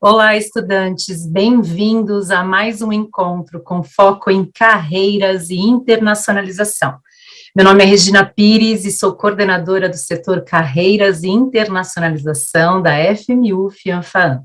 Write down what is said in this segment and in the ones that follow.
Olá, estudantes, bem-vindos a mais um encontro com foco em carreiras e internacionalização. Meu nome é Regina Pires e sou coordenadora do setor Carreiras e Internacionalização da FMU FIANFAAN,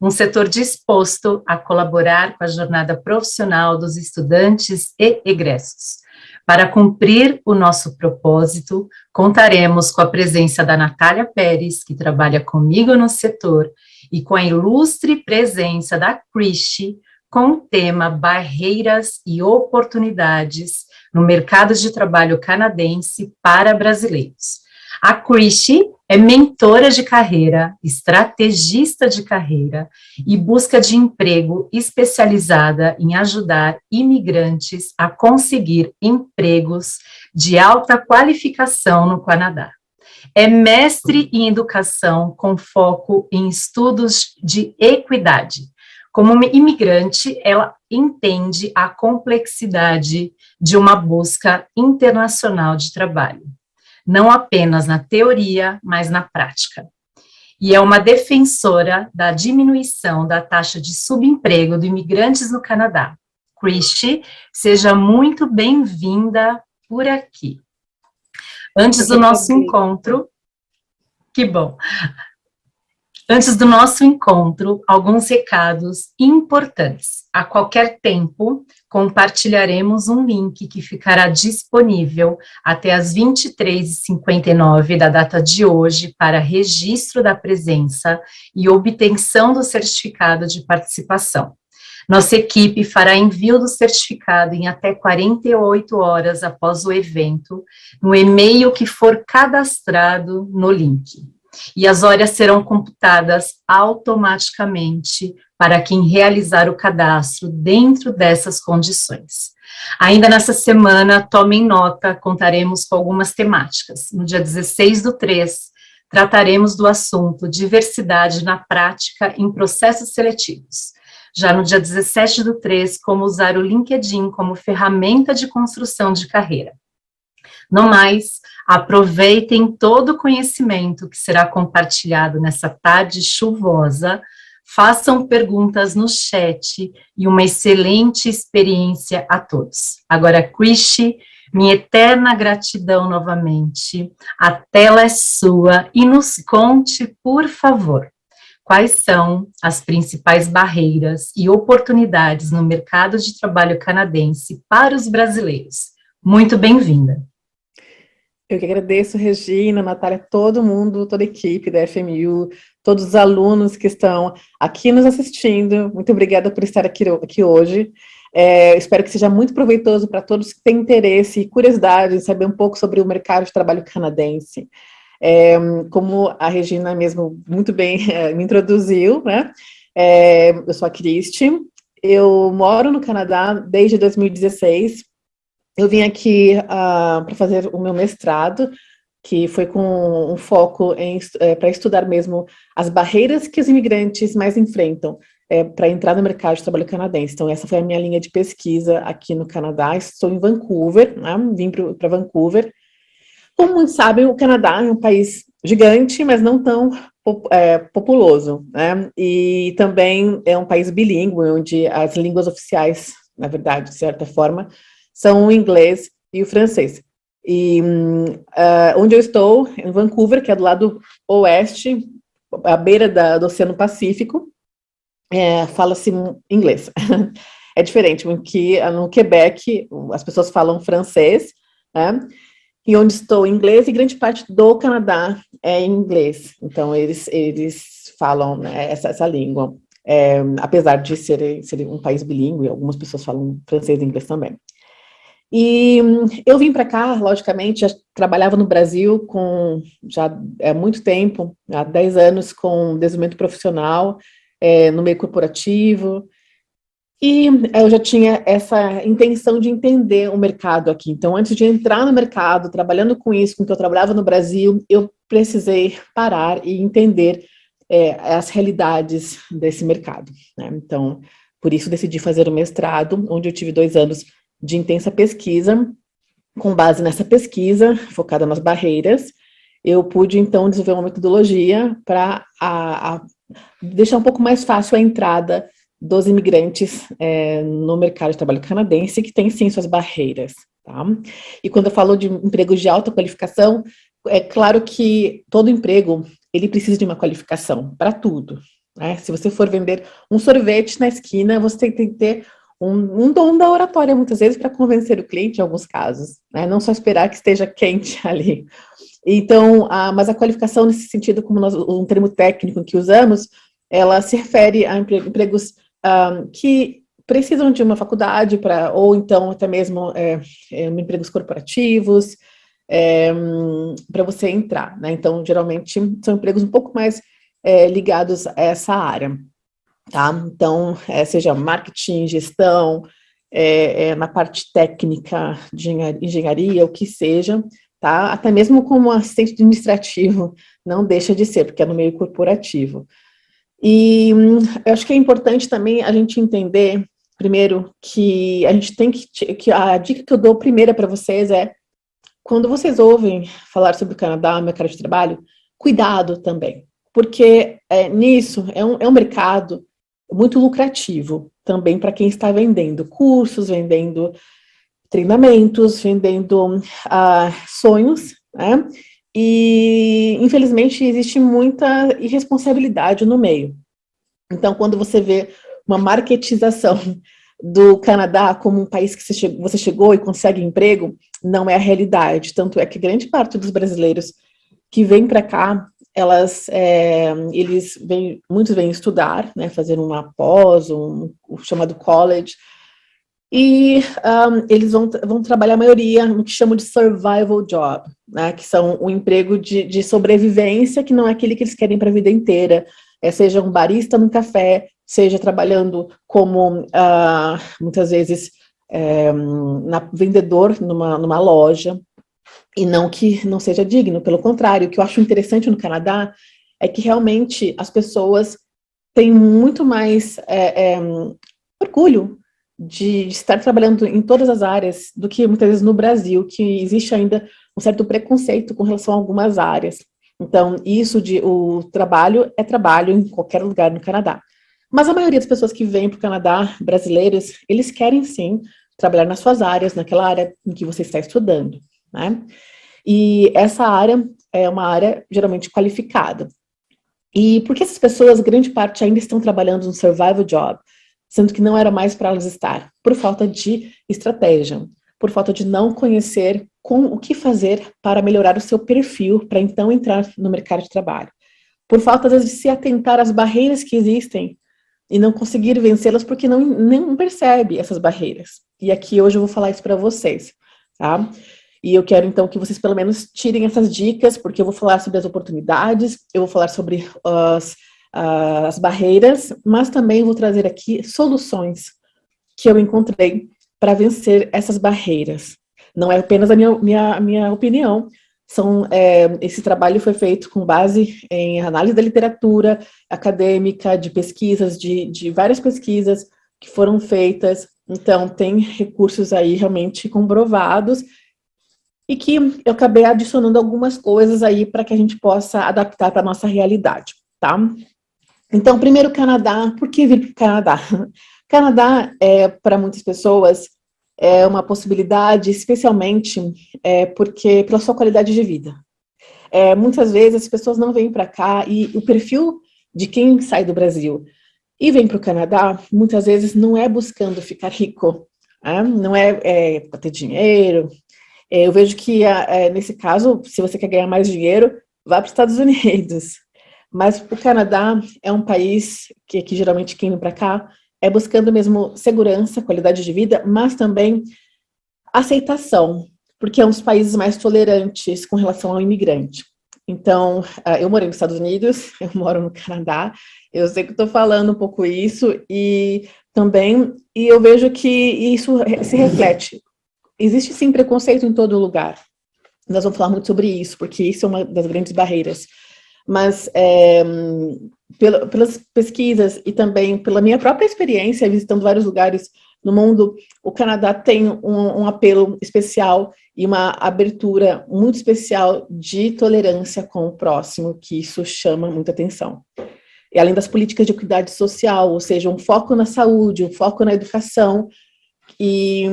um setor disposto a colaborar com a jornada profissional dos estudantes e egressos. Para cumprir o nosso propósito, contaremos com a presença da Natália Pérez, que trabalha comigo no setor, e com a ilustre presença da Cristi, com o tema Barreiras e Oportunidades no Mercado de Trabalho Canadense para Brasileiros. A Cristi é mentora de carreira, estrategista de carreira e busca de emprego especializada em ajudar imigrantes a conseguir empregos de alta qualificação no Canadá. É mestre em educação com foco em estudos de equidade. Como uma imigrante, ela entende a complexidade de uma busca internacional de trabalho, não apenas na teoria, mas na prática. E é uma defensora da diminuição da taxa de subemprego de imigrantes no Canadá. Cristi, seja muito bem-vinda por aqui. Antes do nosso encontro, que bom. Antes do nosso encontro, alguns recados importantes. A qualquer tempo, compartilharemos um link que ficará disponível até às 23h59 da data de hoje para registro da presença e obtenção do certificado de participação. Nossa equipe fará envio do certificado em até 48 horas após o evento, no e-mail que for cadastrado no link. E as horas serão computadas automaticamente para quem realizar o cadastro dentro dessas condições. Ainda nessa semana, tomem nota, contaremos com algumas temáticas. No dia 16/3, trataremos do assunto diversidade na prática em processos seletivos. Já no dia 17/3, como usar o LinkedIn como ferramenta de construção de carreira. No mais, aproveitem todo o conhecimento que será compartilhado nessa tarde chuvosa, façam perguntas no chat e uma excelente experiência a todos. Agora, Cristi, minha eterna gratidão novamente, a tela é sua e nos conte, por favor, quais são as principais barreiras e oportunidades no mercado de trabalho canadense para os brasileiros. Muito bem-vinda. Eu que agradeço, Regina, Natália, todo mundo, toda a equipe da FMU, todos os alunos que estão aqui nos assistindo. Muito obrigada por estar aqui hoje. Espero que seja muito proveitoso para todos que têm interesse e curiosidade em saber um pouco sobre o mercado de trabalho canadense. Como a Regina mesmo muito bem me introduziu, né? Eu sou a Cristi, eu moro no Canadá desde 2016. Eu vim aqui para fazer o meu mestrado, que foi com um foco para estudar mesmo as barreiras que os imigrantes mais enfrentam para entrar no mercado de trabalho canadense. Então, essa foi a minha linha de pesquisa aqui no Canadá. Estou em Vancouver, né? Vim para Vancouver. Como muitos sabem, o Canadá é um país gigante, mas não tão populoso, né? E também é um país bilíngue, onde as línguas oficiais, na verdade, de certa forma, são o inglês e o francês. E onde eu estou, em Vancouver, que é do lado oeste, à beira do Oceano Pacífico, fala-se inglês. É diferente, porque no Quebec as pessoas falam francês, né? E onde estou, inglês, e grande parte do Canadá é em inglês. Então, eles falam, né, essa língua. Apesar de ser um país bilíngue, algumas pessoas falam francês e inglês também. E eu vim para cá, logicamente, já trabalhava no Brasil já há muito tempo, há 10 anos, com desenvolvimento profissional, no meio corporativo, e eu já tinha essa intenção de entender o mercado aqui. Então, antes de entrar no mercado, trabalhando com isso, com que eu trabalhava no Brasil, eu precisei parar e entender as realidades desse mercado, né? Então, por isso decidi fazer o mestrado, onde eu tive 2 anos de intensa pesquisa. Com base nessa pesquisa, focada nas barreiras, eu pude, então, desenvolver uma metodologia para deixar um pouco mais fácil a entrada dos imigrantes no mercado de trabalho canadense, que tem sim suas barreiras, tá? E quando eu falo de empregos de alta qualificação, é claro que todo emprego, ele precisa de uma qualificação para tudo, né? Se você for vender um sorvete na esquina, você tem que ter um dom da oratória, muitas vezes, para convencer o cliente, em alguns casos, né? Não só esperar que esteja quente ali. Então, mas a qualificação nesse sentido, como um termo técnico que usamos, ela se refere a empregos que precisam de uma faculdade ou então até mesmo empregos corporativos para você entrar, né? Então, geralmente, são empregos um pouco mais ligados a essa área, tá? Então, seja marketing, gestão, na parte técnica de engenharia, o que seja, tá? Até mesmo como assistente administrativo, não deixa de ser, porque é no meio corporativo. E eu acho que é importante também a gente entender, primeiro, que a gente tem que a dica que eu dou primeira para vocês é, quando vocês ouvem falar sobre o Canadá, o mercado de trabalho, cuidado também, porque nisso é um mercado muito lucrativo também para quem está vendendo cursos, vendendo treinamentos, vendendo sonhos, né? E, infelizmente, existe muita irresponsabilidade no meio. Então, quando você vê uma marketização do Canadá como um país que você chegou e consegue emprego, não é a realidade. Tanto é que grande parte dos brasileiros que vêm para cá, muitos vêm estudar, né, fazer uma pós, o chamado college, e eles vão trabalhar a maioria no que chamam de survival job, né, que são um emprego de sobrevivência, que não é aquele que eles querem para a vida inteira, seja um barista num café, seja trabalhando como, muitas vezes, vendedor numa loja, e não que não seja digno, pelo contrário. O que eu acho interessante no Canadá é que realmente as pessoas têm muito mais orgulho de estar trabalhando em todas as áreas do que muitas vezes no Brasil, que existe ainda um certo preconceito com relação a algumas áreas. Então, o trabalho é trabalho em qualquer lugar no Canadá. Mas a maioria das pessoas que vêm para o Canadá, brasileiros, eles querem sim trabalhar nas suas áreas, naquela área em que você está estudando, né? E essa área é uma área geralmente qualificada. E por que essas pessoas, grande parte, ainda estão trabalhando no survival job, sendo que não era mais para elas estar? Por falta de estratégia, por falta de não conhecer o que fazer para melhorar o seu perfil, para então entrar no mercado de trabalho. Por falta, às vezes, de se atentar às barreiras que existem e não conseguir vencê-las porque não percebe essas barreiras. E aqui hoje eu vou falar isso para vocês, tá? E eu quero, então, que vocês pelo menos tirem essas dicas, porque eu vou falar sobre as oportunidades, eu vou falar sobre as barreiras, mas também vou trazer aqui soluções que eu encontrei para vencer essas barreiras. Não é apenas a minha opinião, esse trabalho foi feito com base em análise da literatura acadêmica, de pesquisas, de várias pesquisas que foram feitas. Então, tem recursos aí realmente comprovados e que eu acabei adicionando algumas coisas aí para que a gente possa adaptar para a nossa realidade, tá? Então, primeiro, Canadá. Por que vir para o Canadá? Canadá, para muitas pessoas, é uma possibilidade, especialmente porque pela sua qualidade de vida. Muitas vezes as pessoas não vêm para cá e o perfil de quem sai do Brasil e vem para o Canadá, muitas vezes não é buscando ficar rico, né? Não é para ter dinheiro. Eu vejo que, nesse caso, se você quer ganhar mais dinheiro, vá para os Estados Unidos. Mas o Canadá é um país que geralmente quem vem para cá é buscando mesmo segurança, qualidade de vida, mas também aceitação, porque é um dos países mais tolerantes com relação ao imigrante. Então, eu morei nos Estados Unidos, eu moro no Canadá, eu sei que estou falando um pouco isso, e eu vejo que isso se reflete. Existe sim preconceito em todo lugar. Nós vamos falar muito sobre isso, porque isso é uma das grandes barreiras. Mas pelas pesquisas e também pela minha própria experiência, visitando vários lugares no mundo, o Canadá tem um apelo especial e uma abertura muito especial de tolerância com o próximo, que isso chama muita atenção. e além das políticas de equidade social, ou seja, um foco na saúde, um foco na educação, e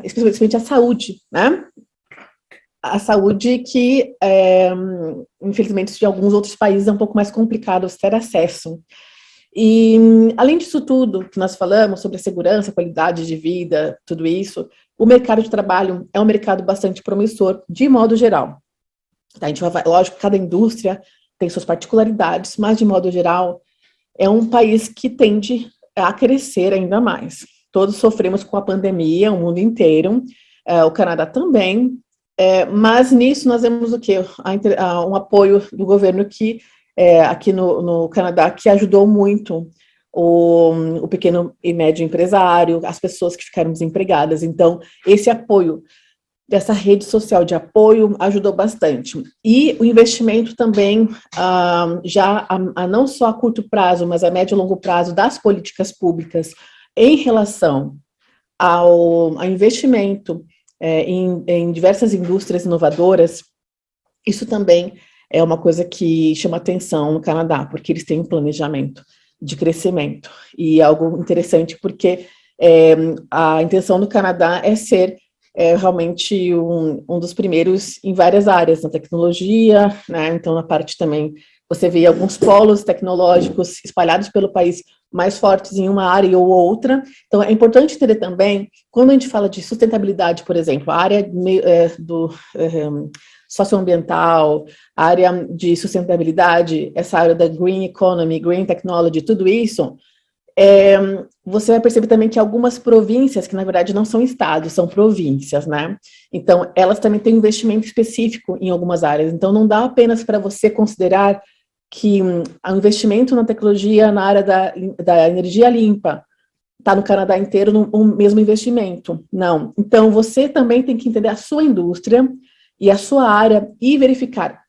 especialmente a saúde, né? A saúde que, infelizmente, em alguns outros países é um pouco mais complicado ter acesso. E, além disso tudo que nós falamos sobre a segurança, qualidade de vida, tudo isso, o mercado de trabalho é um mercado bastante promissor, de modo geral. A gente vai, lógico, cada indústria tem suas particularidades, mas, de modo geral, é um país que tende a crescer ainda mais. Todos sofremos com a pandemia, o mundo inteiro, o Canadá também, mas nisso nós vemos o quê? Um apoio do governo que, aqui no Canadá, que ajudou muito o pequeno e médio empresário, as pessoas que ficaram desempregadas. Então, esse apoio dessa rede social de apoio ajudou bastante. E o investimento também, não só a curto prazo, mas a médio e longo prazo das políticas públicas em relação ao investimento em diversas indústrias inovadoras, isso também é uma coisa que chama atenção no Canadá, porque eles têm um planejamento de crescimento. E é algo interessante porque a intenção do Canadá é ser realmente um dos primeiros em várias áreas, na tecnologia, né? Então, na parte também, você vê alguns polos tecnológicos espalhados pelo país mais fortes em uma área ou outra. Então, é importante entender também, quando a gente fala de sustentabilidade, por exemplo, a área socioambiental, a área de sustentabilidade, essa área da green economy, green technology, tudo isso, você vai perceber também que algumas províncias, que na verdade não são estados, são províncias, né? Então, elas também têm um investimento específico em algumas áreas. Então, não dá apenas para você considerar que o investimento na tecnologia na área da energia limpa está no Canadá inteiro no mesmo investimento. Não. Então, você também tem que entender a sua indústria e a sua área e verificar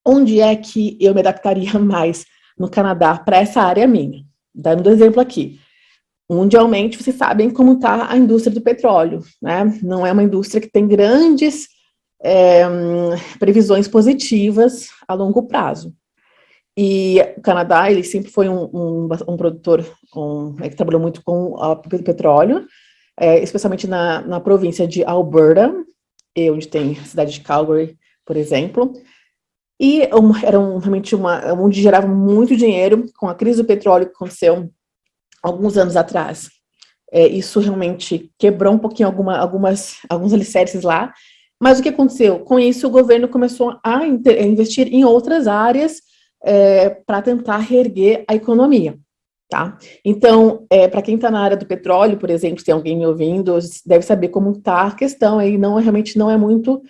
onde é que eu me adaptaria mais no Canadá para essa área minha. Dando um exemplo aqui, mundialmente, vocês sabem como está a indústria do petróleo, né? Não é uma indústria que tem grandes previsões positivas a longo prazo. E o Canadá, ele sempre foi um produtor que trabalhou muito com o petróleo, especialmente na província de Alberta, onde tem a cidade de Calgary, por exemplo. E era realmente onde gerava muito dinheiro com a crise do petróleo que aconteceu alguns anos atrás. Isso realmente quebrou um pouquinho alguns alicerces lá. Mas o que aconteceu? Com isso, o governo começou a investir em outras áreas para tentar reerguer a economia. Tá? Então, para quem está na área do petróleo, por exemplo, se tem alguém me ouvindo, deve saber como está a questão aí, realmente não é muito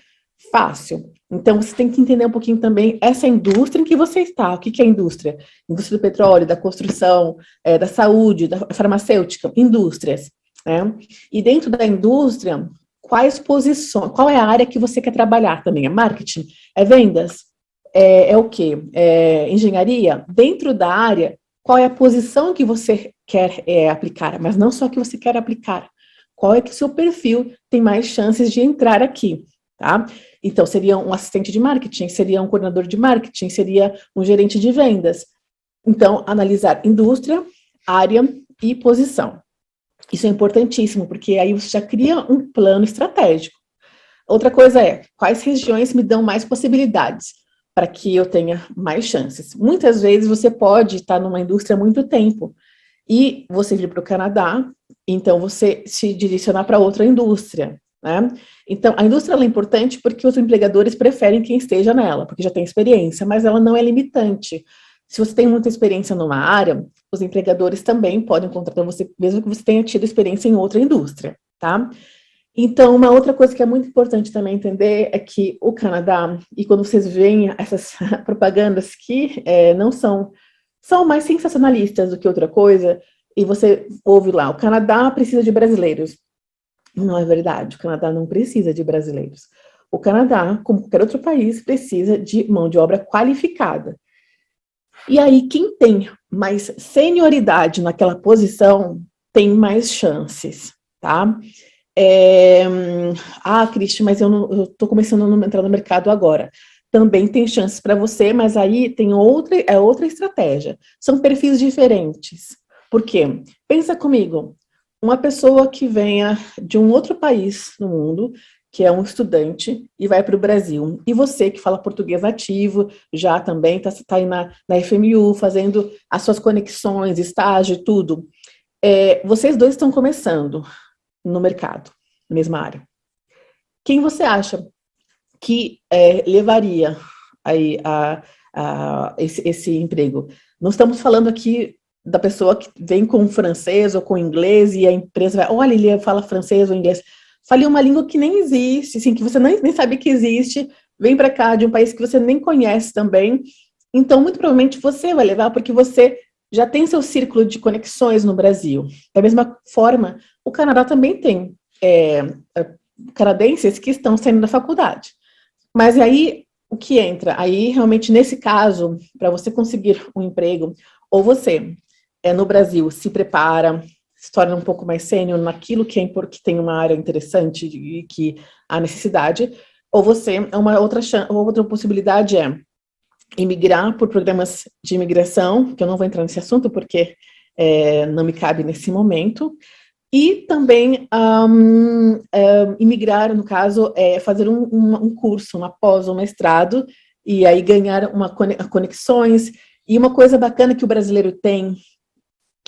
fácil. Então, você tem que entender um pouquinho também essa indústria em que você está. O que é indústria? Indústria do petróleo, da construção, da saúde, da farmacêutica, indústrias. Né? E dentro da indústria, quais posições, qual é a área que você quer trabalhar também? É marketing? É vendas? É o quê? É engenharia? Dentro da área, qual é a posição que você quer aplicar? Mas não só que você quer aplicar. Qual é que o seu perfil tem mais chances de entrar aqui? Tá? Então, seria um assistente de marketing, seria um coordenador de marketing, seria um gerente de vendas. Então, analisar indústria, área e posição. Isso é importantíssimo, porque aí você já cria um plano estratégico. Outra coisa quais regiões me dão mais possibilidades para que eu tenha mais chances? Muitas vezes você pode estar numa indústria há muito tempo e você vir para o Canadá, então você se direcionar para outra indústria. Né? Então, a indústria é importante porque os empregadores preferem quem esteja nela, porque já tem experiência, mas ela não é limitante. Se você tem muita experiência numa área, os empregadores também podem contratar você, mesmo que você tenha tido experiência em outra indústria, tá? Então, uma outra coisa que é muito importante também entender é que o Canadá, e quando vocês veem essas propagandas que não são mais sensacionalistas do que outra coisa, e você ouve lá, o Canadá precisa de brasileiros. Não é verdade, o Canadá não precisa de brasileiros. O Canadá, como qualquer outro país, precisa de mão de obra qualificada. E aí, quem tem mais senioridade naquela posição, tem mais chances, tá? Cristian, mas eu estou começando a entrar no mercado agora. também tem chances para você, mas aí tem outra estratégia. São perfis diferentes. Por quê? Pensa comigo, uma pessoa que venha de um outro país no mundo, que é um estudante, e vai para o Brasil. E você que fala português nativo, já também está aí na FMU, fazendo as suas conexões, estágio e tudo. Vocês dois estão começando no mercado, na mesma área. Quem você acha que levaria aí esse emprego? Não estamos falando aqui da pessoa que vem com francês ou com inglês e a empresa vai, olha, ele fala francês ou inglês. Fale uma língua que nem existe, assim, que você nem sabe que existe, vem para cá de um país que você nem conhece também. Então, muito provavelmente você vai levar porque você já tem seu círculo de conexões no Brasil. Da mesma forma, o Canadá também tem canadenses que estão saindo da faculdade. Mas aí, o que entra? Aí, realmente, nesse caso, para você conseguir um emprego, ou você, no Brasil, se prepara, se torna um pouco mais sênior naquilo que tem uma área interessante e que há necessidade, ou você, outra possibilidade é imigrar por programas de imigração, que eu não vou entrar nesse assunto porque não me cabe nesse momento, e também imigrar, no caso, fazer um curso, uma pós, um mestrado, e aí ganhar conexões. E uma coisa bacana que o brasileiro tem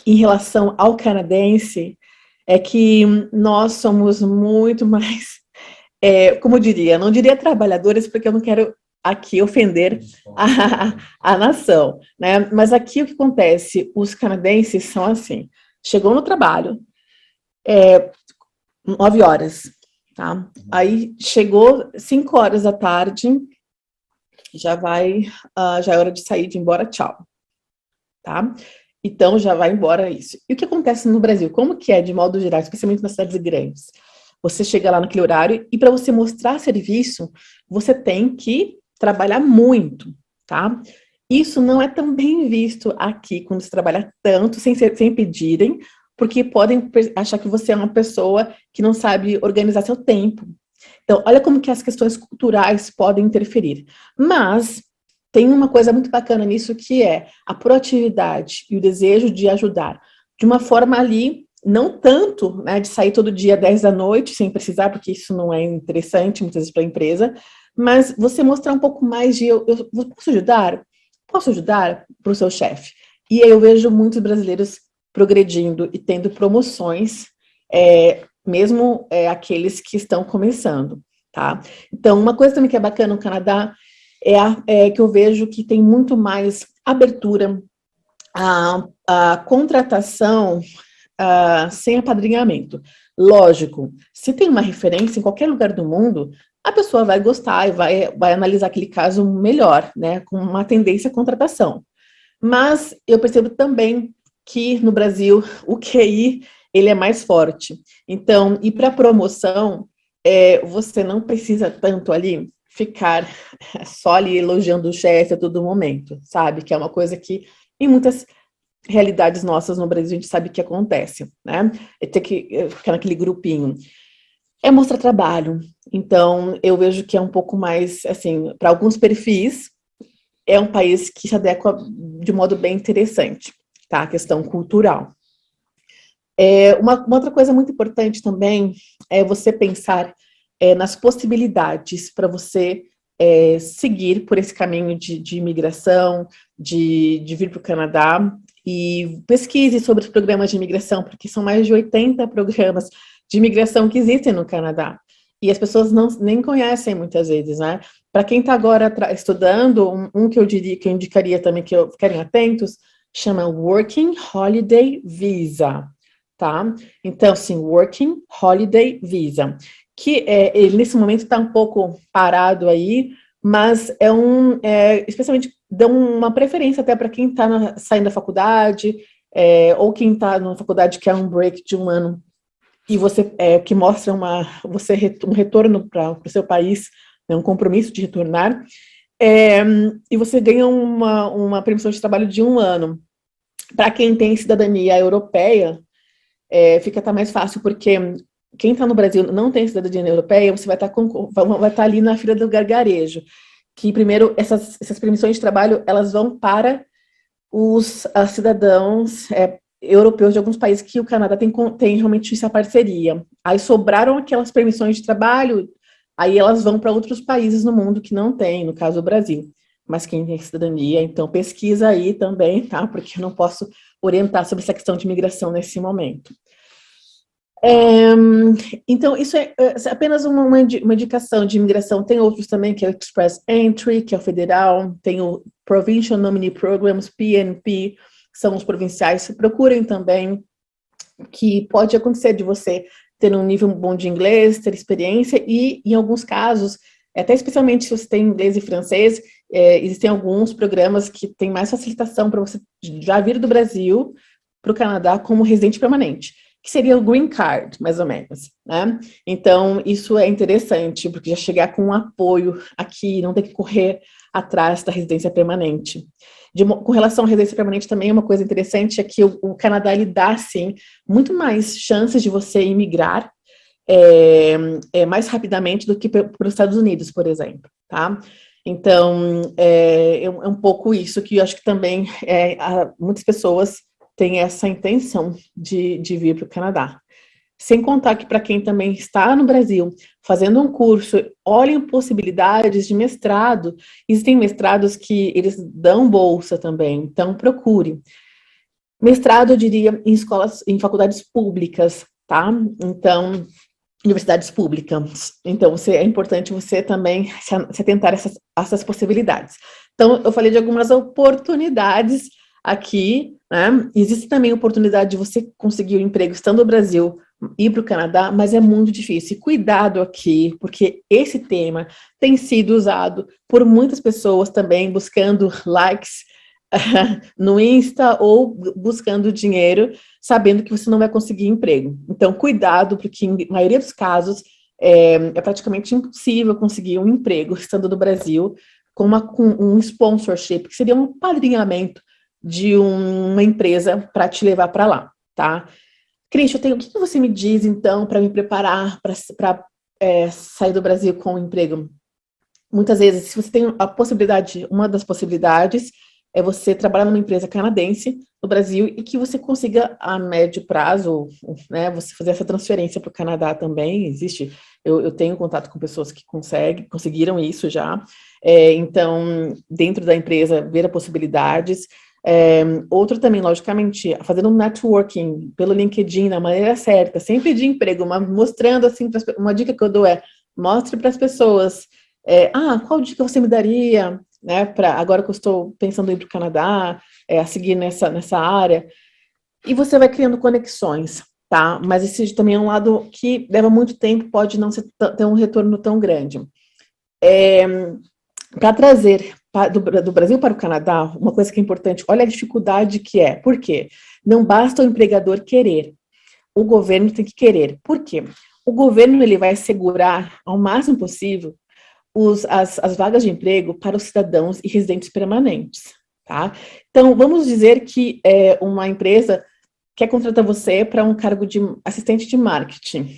em relação ao canadense é que nós somos muito mais, como eu diria, não diria trabalhadores, porque eu não quero aqui ofender a nação, né? Mas aqui o que acontece, os canadenses são assim, chegou no trabalho, 9 horas, tá? Aí chegou 5 horas da tarde, já é hora de sair, de ir embora, tchau, tá? Então já vai embora isso. E o que acontece no Brasil? Como que é, de modo geral, especialmente nas cidades grandes? Você chega lá naquele horário e para você mostrar serviço, você tem que trabalhar muito, tá? Isso não é tão bem visto aqui, quando se trabalha tanto, sem pedirem, porque podem achar que você é uma pessoa que não sabe organizar seu tempo. Então, olha como que as questões culturais podem interferir. Mas tem uma coisa muito bacana nisso, que é a proatividade e o desejo de ajudar. De uma forma ali, não tanto, né, de sair todo dia 10 da noite, sem precisar, porque isso não é interessante, muitas vezes, para a empresa, mas você mostrar um pouco mais de, eu posso ajudar? Posso ajudar para o seu chefe? E aí eu vejo muitos brasileiros progredindo e tendo promoções, mesmo aqueles que estão começando, tá? Então, uma coisa também que é bacana no Canadá é que eu vejo que tem muito mais abertura à contratação sem apadrinhamento. Lógico, se tem uma referência em qualquer lugar do mundo, a pessoa vai gostar e vai analisar aquele caso melhor, né, com uma tendência à contratação. Mas eu percebo também que no Brasil o QI ele é mais forte. Então, e para promoção, você não precisa tanto ali ficar só ali elogiando o chefe a todo momento, sabe? Que é uma coisa que em muitas realidades nossas no Brasil a gente sabe que acontece, né? É ter que ficar naquele grupinho. É mostrar trabalho. Então, eu vejo que é um pouco mais, assim, para alguns perfis, é um país que se adequa de modo bem interessante, tá? A questão cultural. Uma outra coisa muito importante também é você pensar nas possibilidades para você seguir por esse caminho de imigração, de vir para o Canadá, e pesquise sobre os programas de imigração, porque são mais de 80 programas de imigração que existem no Canadá. E as pessoas nem conhecem muitas vezes, né? Para quem está agora estudando, que eu indicaria também que ficarem atentos, chama Working Holiday Visa, tá? Então, sim, Working Holiday Visa, que ele nesse momento está um pouco parado aí, mas especialmente dão uma preferência até para quem está saindo da faculdade, ou quem está na faculdade quer um break de um ano, e você que mostra um retorno para o seu país, né, um compromisso de retornar, e você ganha uma permissão de trabalho de 1 ano. Para quem tem cidadania europeia, fica até mais fácil, porque quem está no Brasil não tem cidadania europeia, você vai estar ali na fila do gargarejo. que primeiro essas permissões de trabalho, elas vão para os cidadãos europeus de alguns países que o Canadá tem realmente essa parceria. Aí sobraram aquelas permissões de trabalho, aí elas vão para outros países no mundo que não tem, no caso o Brasil. Mas quem tem cidadania, então pesquisa aí também, tá? Porque eu não posso orientar sobre essa questão de imigração nesse momento. Então, isso é apenas uma indicação de imigração. Tem outros também, que é o Express Entry, que é o federal, tem o Provincial Nominee Programs, PNP, que são os provinciais. Procurem também, que pode acontecer de você ter um nível bom de inglês, ter experiência, e em alguns casos, até especialmente se você tem inglês e francês, existem alguns programas que têm mais facilitação para você já vir do Brasil para o Canadá como residente permanente, que seria o Green Card, mais ou menos, né? Então, isso é interessante, porque já chegar com um apoio aqui, não ter que correr atrás da residência permanente. Com relação à residência permanente, também uma coisa interessante é que o Canadá, ele dá, sim, muito mais chances de você imigrar mais rapidamente do que para os Estados Unidos, por exemplo, tá? Então, é um pouco isso que eu acho que também muitas pessoas tem essa intenção de vir para o Canadá. Sem contar que para quem também está no Brasil fazendo um curso, olhem possibilidades de mestrado. Existem mestrados que eles dão bolsa também, então procure. Mestrado, eu diria, em faculdades públicas, tá? Então, universidades públicas. Então, é importante você também se atentar a essas possibilidades. Então, eu falei de algumas oportunidades aqui, né? Existe também a oportunidade de você conseguir um emprego estando no Brasil, ir para o Canadá, mas é muito difícil. E cuidado aqui, porque esse tema tem sido usado por muitas pessoas também, buscando likes no Insta ou buscando dinheiro, sabendo que você não vai conseguir emprego. Então, cuidado, porque em maioria dos casos é praticamente impossível conseguir um emprego estando no Brasil com um sponsorship, que seria um padrinhamento de uma empresa para te levar para lá, tá? Cristian, o que você me diz, então, para me preparar para sair do Brasil com um emprego? Muitas vezes, se você tem a possibilidade, uma das possibilidades é você trabalhar numa empresa canadense no Brasil e que você consiga, a médio prazo, né, você fazer essa transferência para o Canadá também, existe. Eu tenho contato com pessoas que conseguiram isso já. Então, dentro da empresa, ver as possibilidades. Outro também, logicamente, fazendo um networking pelo LinkedIn, da maneira certa, sem pedir emprego, mas mostrando, assim, uma dica que eu dou mostre para as pessoas, qual dica você me daria, né, agora que eu estou pensando em ir para o Canadá, a seguir nessa área, e você vai criando conexões, tá? Mas esse também é um lado que leva muito tempo, pode não ter um retorno tão grande. Para trazer do Brasil para o Canadá, uma coisa que é importante, olha a dificuldade que é. Por quê? Não basta o empregador querer, o governo tem que querer. Por quê? O governo ele vai assegurar ao máximo possível as vagas de emprego para os cidadãos e residentes permanentes, tá? Então, vamos dizer que uma empresa quer contratar você para um cargo de assistente de marketing.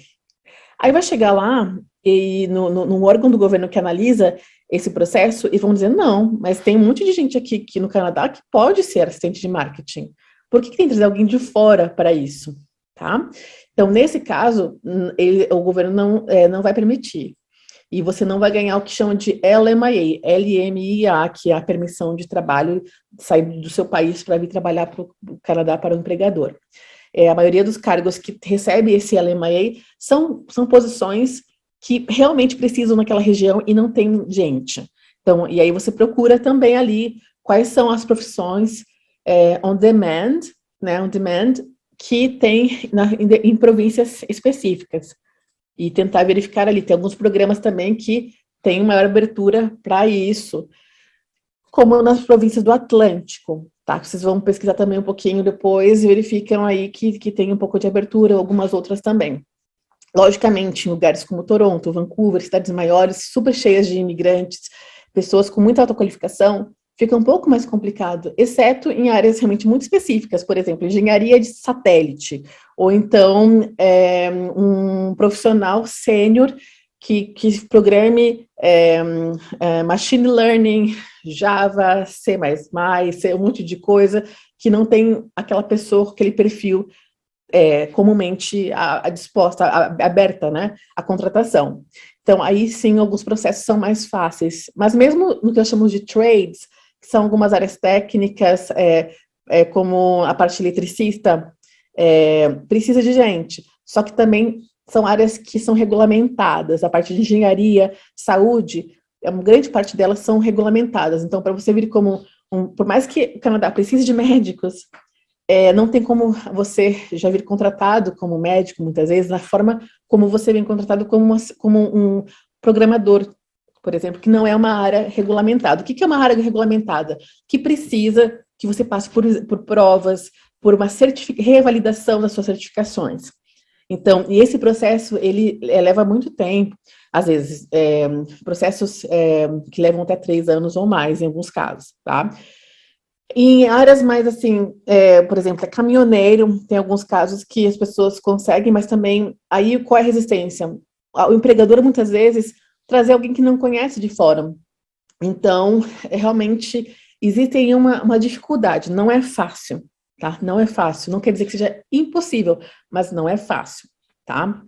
Aí vai chegar lá e no órgão do governo que analisa esse processo e vão dizer, não, mas tem um monte de gente aqui no Canadá que pode ser assistente de marketing. Por que tem que trazer alguém de fora para isso? Tá? Então, nesse caso, o governo não vai permitir. E você não vai ganhar o que chama de LMIA, que é a permissão de trabalho, sair do seu país para vir trabalhar para o Canadá para o empregador. A maioria dos cargos que recebe esse LMIA são posições que realmente precisam naquela região e não tem gente. Então, e aí você procura também ali quais são as profissões on demand, né, que tem em províncias específicas. E tentar verificar ali. Tem alguns programas também que têm maior abertura para isso, como nas províncias do Atlântico, tá? Vocês vão pesquisar também um pouquinho depois e verificam aí que tem um pouco de abertura, algumas outras também. Logicamente, em lugares como Toronto, Vancouver, cidades maiores, super cheias de imigrantes, pessoas com muita alta qualificação, fica um pouco mais complicado, exceto em áreas realmente muito específicas, por exemplo, engenharia de satélite, ou então um profissional sênior que programe machine learning, Java, C++, um monte de coisa, que não tem aquela pessoa, aquele perfil comumente disposta, aberta, né, à contratação. Então, aí sim, alguns processos são mais fáceis. Mas mesmo no que nós chamamos de trades, que são algumas áreas técnicas, como a parte eletricista, precisa de gente. Só que também são áreas que são regulamentadas. A parte de engenharia, saúde, uma grande parte delas são regulamentadas. Então, para você vir como por mais que o Canadá precise de médicos, não tem como você já vir contratado como médico, muitas vezes, na forma como você vem contratado como um programador, por exemplo, que não é uma área regulamentada. O que é uma área regulamentada? Que precisa que você passe por provas, por uma revalidação das suas certificações. Então, e esse processo, ele leva muito tempo, às vezes, processos que levam até 3 anos ou mais, em alguns casos, tá? Em áreas mais assim, por exemplo, caminhoneiro, tem alguns casos que as pessoas conseguem, mas também, aí qual é a resistência? O empregador, muitas vezes, trazer alguém que não conhece de fora. Então, realmente, existe uma dificuldade, não é fácil, tá? Não é fácil, não quer dizer que seja impossível, mas não é fácil, tá?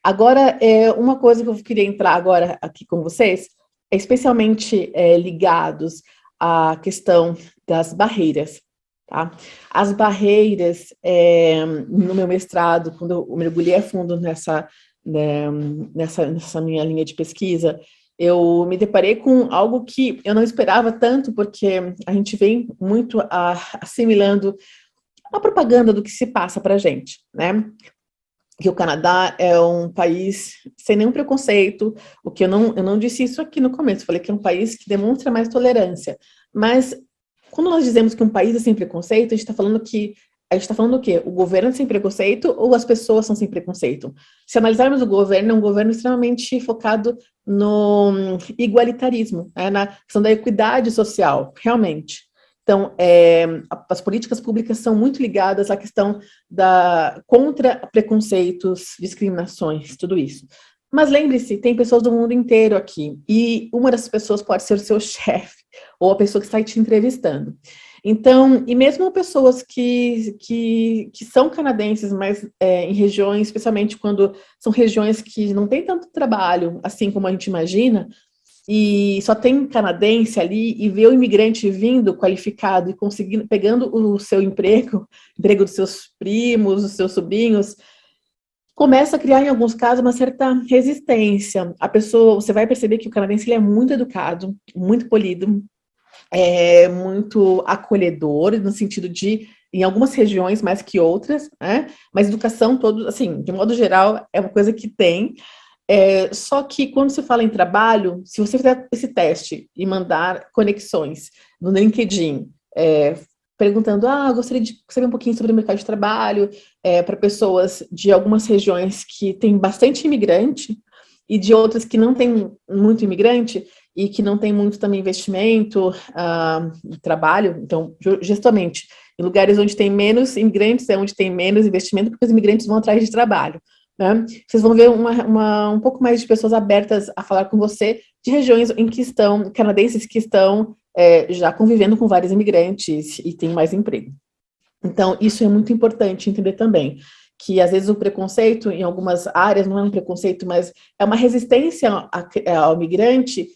Agora, uma coisa que eu queria entrar agora aqui com vocês, especialmente ligados à questão das barreiras, tá? As barreiras, no meu mestrado, quando eu mergulhei a fundo nessa minha linha de pesquisa, eu me deparei com algo que eu não esperava tanto, porque a gente vem muito assimilando a propaganda do que se passa para a gente, né? Que o Canadá é um país sem nenhum preconceito, o que eu não disse isso aqui no começo, falei que é um país que demonstra mais tolerância, mas quando nós dizemos que um país é sem preconceito, a gente está falando o quê? O governo é sem preconceito ou as pessoas são sem preconceito? Se analisarmos o governo, é um governo extremamente focado no igualitarismo, na questão da equidade social, realmente. Então, as políticas públicas são muito ligadas à questão contra preconceitos, discriminações, tudo isso. Mas lembre-se, tem pessoas do mundo inteiro aqui, e uma dessas pessoas pode ser o seu chefe, ou a pessoa que está te entrevistando. Então, e mesmo pessoas que são canadenses, mas em regiões, especialmente quando são regiões que não tem tanto trabalho, assim como a gente imagina, e só tem canadense ali, e vê o imigrante vindo qualificado e conseguindo, pegando o seu emprego dos seus primos, dos seus sobrinhos, começa a criar, em alguns casos, uma certa resistência. A pessoa, você vai perceber que o canadense ele é muito educado, muito polido, muito acolhedor, no sentido de, em algumas regiões mais que outras, né? Mas educação, todo, assim, de modo geral, é uma coisa que tem. Só que quando se fala em trabalho, se você fizer esse teste e mandar conexões no LinkedIn, perguntando, gostaria de saber um pouquinho sobre o mercado de trabalho, para pessoas de algumas regiões que tem bastante imigrante e de outras que não tem muito imigrante e que não tem muito também investimento, trabalho. Então, justamente, em lugares onde tem menos imigrantes é onde tem menos investimento, porque os imigrantes vão atrás de trabalho. Né? Vocês vão ver um pouco mais de pessoas abertas a falar com você de regiões em que estão, canadenses que estão já convivendo com vários imigrantes e têm mais emprego. Então, isso é muito importante entender também, que às vezes o preconceito em algumas áreas não é um preconceito, mas é uma resistência ao migrante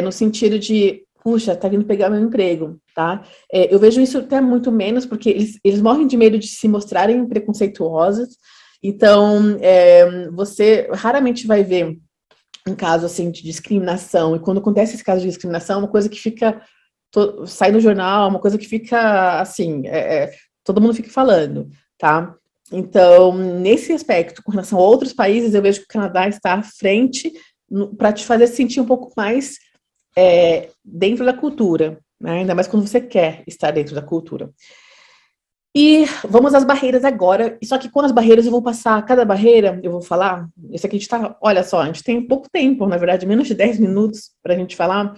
no sentido de, puxa, tá vindo pegar meu emprego, tá? Eu vejo isso até muito menos, porque eles morrem de medo de se mostrarem preconceituosos. Então, você raramente vai ver um caso assim de discriminação, e quando acontece esse caso de discriminação, é uma coisa que fica, sai no jornal, uma coisa que fica assim, todo mundo fica falando, tá? Então, nesse aspecto, com relação a outros países, eu vejo que o Canadá está à frente para te fazer sentir um pouco mais dentro da cultura, né? Ainda mais quando você quer estar dentro da cultura. E vamos às barreiras agora, só que com as barreiras eu vou passar, cada barreira eu vou falar, isso aqui a gente tá, olha só, a gente tem pouco tempo, na verdade, menos de 10 minutos para a gente falar,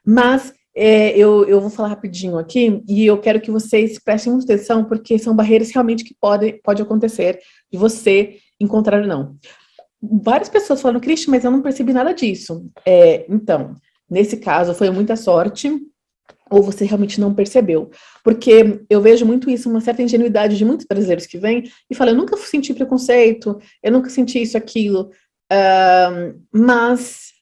mas eu vou falar rapidinho aqui, e eu quero que vocês prestem muita atenção, porque são barreiras realmente que pode acontecer de você encontrar ou não. várias pessoas falaram, Cristi, mas eu não percebi nada disso. Então, nesse caso, foi muita sorte, ou você realmente não percebeu. Porque eu vejo muito isso, uma certa ingenuidade de muitos brasileiros que vêm e falam, eu nunca senti preconceito, eu nunca senti isso, aquilo. Mas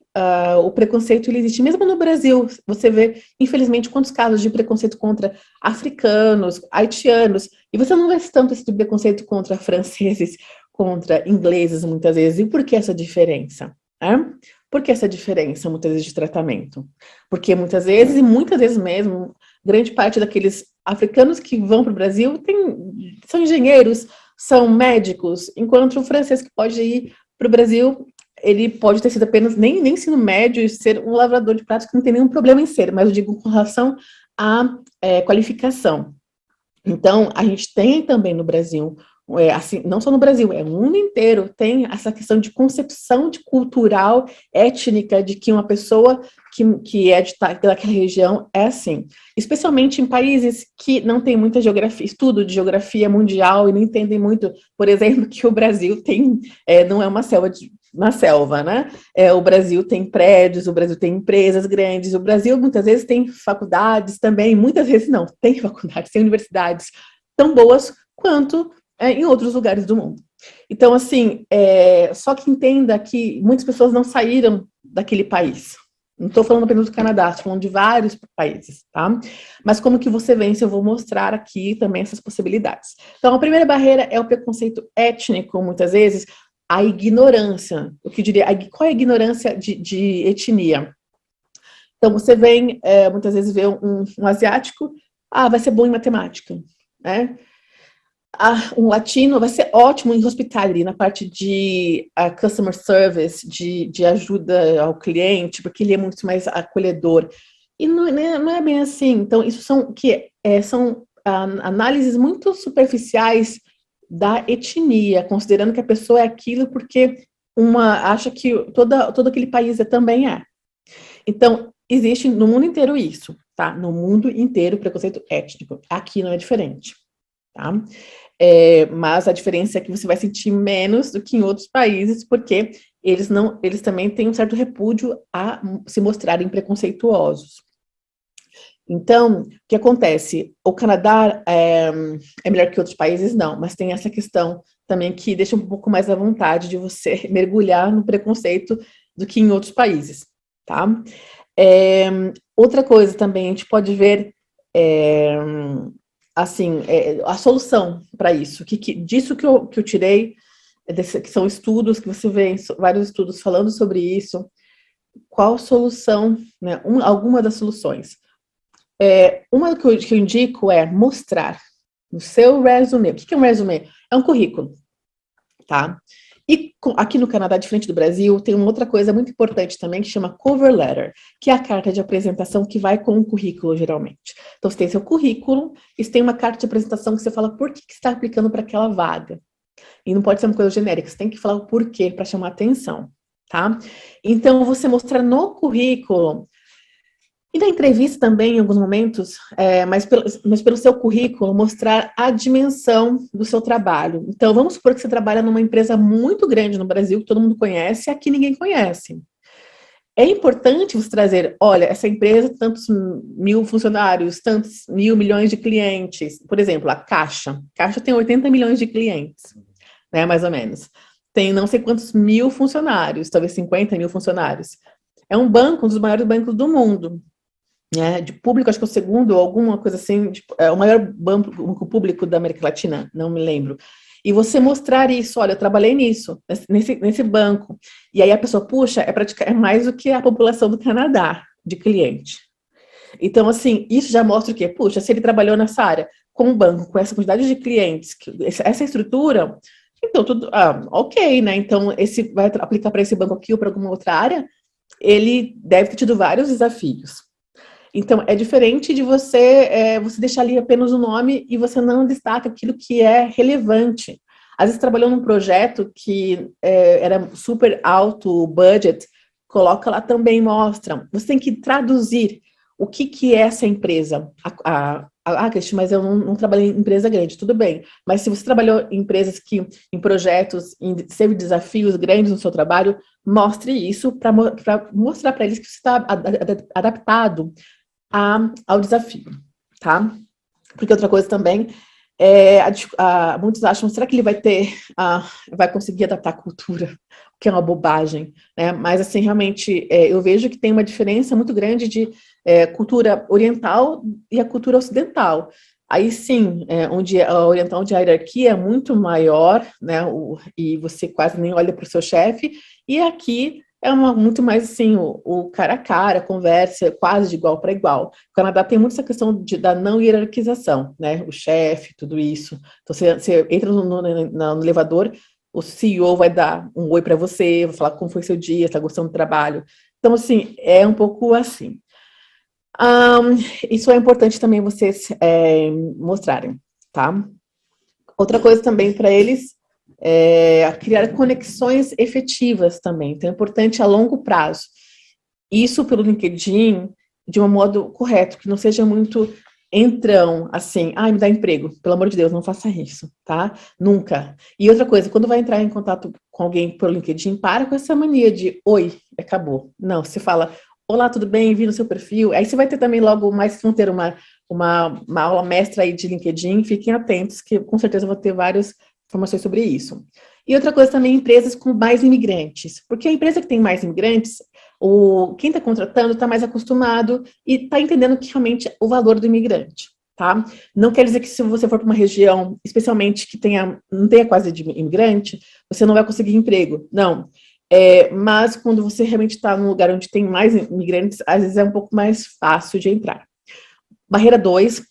o preconceito ele existe mesmo no Brasil. Você vê, infelizmente, quantos casos de preconceito contra africanos, haitianos, e você não vê tanto esse tipo de preconceito contra franceses, contra ingleses, muitas vezes. E por que essa diferença? Por que essa diferença, muitas vezes, de tratamento? Porque muitas vezes, e muitas vezes mesmo, grande parte daqueles africanos que vão para o Brasil são engenheiros, são médicos, enquanto o francês que pode ir para o Brasil, ele pode ter sido apenas, nem ensino médio, e ser um lavrador de pratos que não tem nenhum problema em ser, mas eu digo com relação à qualificação. Então, a gente tem também no Brasil, assim, não só no Brasil, o mundo inteiro tem essa questão de concepção de cultural, étnica, de que uma pessoa que é daquela região é assim. Especialmente em países que não tem muita geografia, estudo de geografia mundial e não entendem muito, por exemplo, que o Brasil não é uma selva, né? O Brasil tem prédios, o Brasil tem empresas grandes, o Brasil muitas vezes tem faculdades também, muitas vezes não, tem faculdades, tem universidades tão boas quanto em outros lugares do mundo. Então, assim, só que entenda que muitas pessoas não saíram daquele país. Não estou falando apenas do Canadá, estou falando de vários países, tá? Mas como que você vence, eu vou mostrar aqui também essas possibilidades. Então, a primeira barreira é o preconceito étnico, muitas vezes, a ignorância. O que eu diria, qual é a ignorância de etnia? Então, você vem, muitas vezes, vê um asiático, vai ser bom em matemática, né? Um latino vai ser ótimo em hospitality, na parte de customer service, de ajuda ao cliente, porque ele é muito mais acolhedor. E não é bem assim. Então, isso são análises muito superficiais da etnia, considerando que a pessoa é aquilo porque acha que todo aquele país também é. Então, existe no mundo inteiro isso, tá? No mundo inteiro, preconceito étnico. Aqui não é diferente, tá? Mas a diferença é que você vai sentir menos do que em outros países, porque eles também têm um certo repúdio a se mostrarem preconceituosos. Então, o que acontece? O Canadá é melhor que outros países? Não, mas tem essa questão também que deixa um pouco mais à vontade de você mergulhar no preconceito do que em outros países, tá? Outra coisa também, a gente pode ver assim, a solução para isso, disso que eu tirei, que são estudos, que você vê vários estudos falando sobre isso, qual solução, né, alguma das soluções. Uma que eu indico é mostrar no seu resume. O que é um resume? É um currículo, tá? E aqui no Canadá, diferente do Brasil, tem uma outra coisa muito importante também, que chama cover letter, que é a carta de apresentação que vai com o currículo, geralmente. Então, você tem seu currículo e você tem uma carta de apresentação que você fala por que você está aplicando para aquela vaga. E não pode ser uma coisa genérica, você tem que falar o porquê para chamar atenção, tá? Então, você mostrar no currículo, e na entrevista também, em alguns momentos, mas pelo seu currículo, mostrar a dimensão do seu trabalho. Então, vamos supor que você trabalha numa empresa muito grande no Brasil, que todo mundo conhece, e aqui ninguém conhece. É importante você trazer, olha, essa empresa, tantos mil funcionários, tantos milhões de clientes. Por exemplo, a Caixa. Caixa tem 80 milhões de clientes, né, mais ou menos. Tem não sei quantos mil funcionários, talvez 50 mil funcionários. É um banco, um dos maiores bancos do mundo. De público, acho que é o segundo, ou alguma coisa assim, o maior banco público da América Latina, não me lembro. E você mostrar isso, olha, eu trabalhei nesse banco. E aí a pessoa, puxa, é mais do que a população do Canadá de cliente. Então, assim, isso já mostra o quê? Puxa, se ele trabalhou nessa área, com um banco, com essa quantidade de clientes, essa estrutura, então tudo, ok, né? Então, esse vai aplicar para esse banco aqui ou para alguma outra área, ele deve ter tido vários desafios. Então, é diferente de você deixar ali apenas o nome e você não destaca aquilo que é relevante. Às vezes, trabalhou num projeto que era super alto budget, coloca lá também, mostra. Você tem que traduzir o que é essa empresa, Cristi, mas eu não trabalhei em empresa grande, tudo bem. Mas se você trabalhou em empresas em projetos, teve desafios grandes no seu trabalho, mostre isso para mostrar para eles que você está adaptado ao desafio, tá? Porque outra coisa também muitos acham, será que ele vai conseguir adaptar a cultura? O que é uma bobagem, né? Mas, assim, realmente, eu vejo que tem uma diferença muito grande de cultura oriental e a cultura ocidental. Aí, sim, onde a oriental, onde a hierarquia é muito maior, né? E você quase nem olha para o seu chefe, e aqui muito mais assim, o cara a cara, conversa quase de igual para igual. O Canadá tem muito essa questão da não hierarquização, né? O chefe, tudo isso. Então, você entra no elevador, o CEO vai dar um oi para você, vai falar como foi seu dia, está gostando do trabalho. Então, assim, é um pouco assim. Isso é importante também vocês mostrarem, tá? Outra coisa também para eles criar conexões efetivas também. Então, é importante a longo prazo. Isso pelo LinkedIn, de um modo correto, que não seja muito entrão, assim, me dá emprego. Pelo amor de Deus, não faça isso, tá? Nunca. E outra coisa, quando vai entrar em contato com alguém pelo LinkedIn, para com essa mania de, oi, acabou. Não, você fala, olá, tudo bem? Vi no seu perfil. Aí você vai ter também logo mais, vão ter uma aula mestra aí de LinkedIn, fiquem atentos, que com certeza vou ter várias informações sobre isso. E outra coisa também, empresas com mais imigrantes, porque a empresa que tem mais imigrantes, quem está contratando está mais acostumado e está entendendo que realmente o valor do imigrante, tá? Não quer dizer que se você for para uma região, especialmente que não tenha quase de imigrante, você não vai conseguir emprego, não. Mas quando você realmente está num lugar onde tem mais imigrantes, às vezes é um pouco mais fácil de entrar. Barreira 2,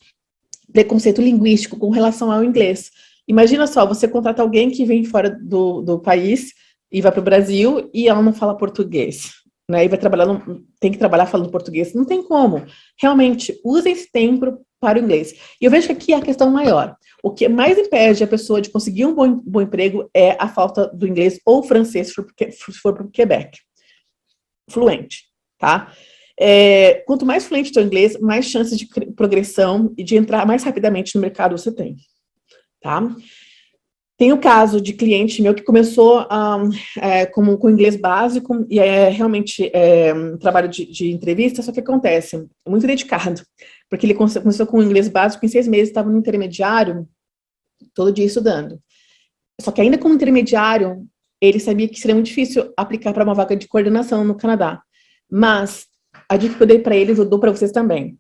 preconceito linguístico com relação ao inglês. Imagina só, você contrata alguém que vem fora do país e vai para o Brasil e ela não fala português, né? E tem que trabalhar falando português. Não tem como. Realmente, use esse tempo para o inglês. E eu vejo que aqui é a questão maior. O que mais impede a pessoa de conseguir um bom emprego é a falta do inglês ou francês, se for para o Quebec. Fluente, tá? Quanto mais fluente o seu inglês, mais chances de progressão e de entrar mais rapidamente no mercado você tem. Tá? Tem o caso de cliente meu que começou com inglês básico e realmente um trabalho de entrevista, só que acontece, muito dedicado, porque ele começou com inglês básico, em 6 meses estava no intermediário, todo dia estudando. Só que ainda como intermediário, ele sabia que seria muito difícil aplicar para uma vaga de coordenação no Canadá. Mas a dica que eu dei para eles, eu dou para vocês também.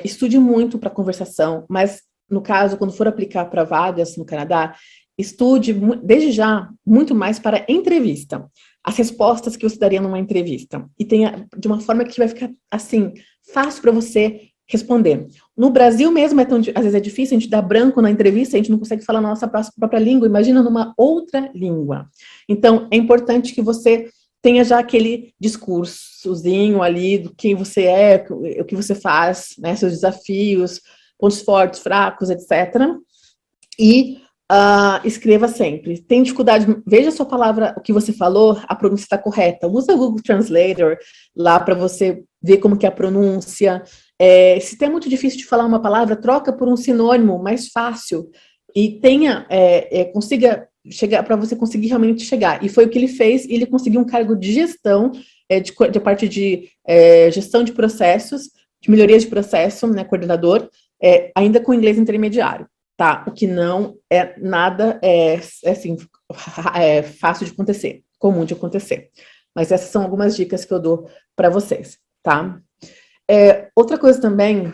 Estude muito para conversação, mas no caso, quando for aplicar para vagas no Canadá, estude, desde já, muito mais para entrevista. As respostas que você daria numa entrevista. E tenha de uma forma que vai ficar, assim, fácil para você responder. No Brasil mesmo, às vezes é difícil, a gente dá branco na entrevista, a gente não consegue falar na nossa própria língua, imagina numa outra língua. Então, é importante que você tenha já aquele discursozinho ali do quem você é, o que você faz, né, seus desafios, pontos fortes, fracos, etc. E escreva sempre. Tem dificuldade, veja a sua palavra, o que você falou, a pronúncia está correta. Usa o Google Translator lá para você ver como que é a pronúncia. Se é muito difícil de falar uma palavra, troca por um sinônimo mais fácil e consiga chegar, para você conseguir realmente chegar. E foi o que ele fez, e ele conseguiu um cargo de gestão, de parte de gestão de processos, de melhoria de processo, né, coordenador, ainda com inglês intermediário, tá? O que não é nada assim, fácil de acontecer, comum de acontecer. Mas essas são algumas dicas que eu dou para vocês, tá? Outra coisa também,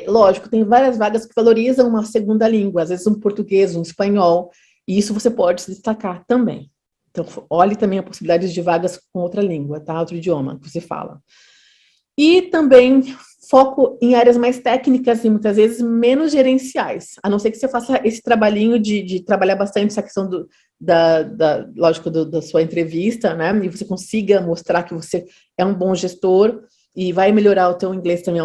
lógico, tem várias vagas que valorizam uma segunda língua, às vezes um português, um espanhol, e isso você pode se destacar também. Então, olhe também a possibilidade de vagas com outra língua, tá? Outro idioma que você fala. E também foco em áreas mais técnicas e muitas vezes menos gerenciais, a não ser que você faça esse trabalhinho de trabalhar bastante essa questão lógico, da sua entrevista, né, e você consiga mostrar que você é um bom gestor e vai melhorar o teu inglês também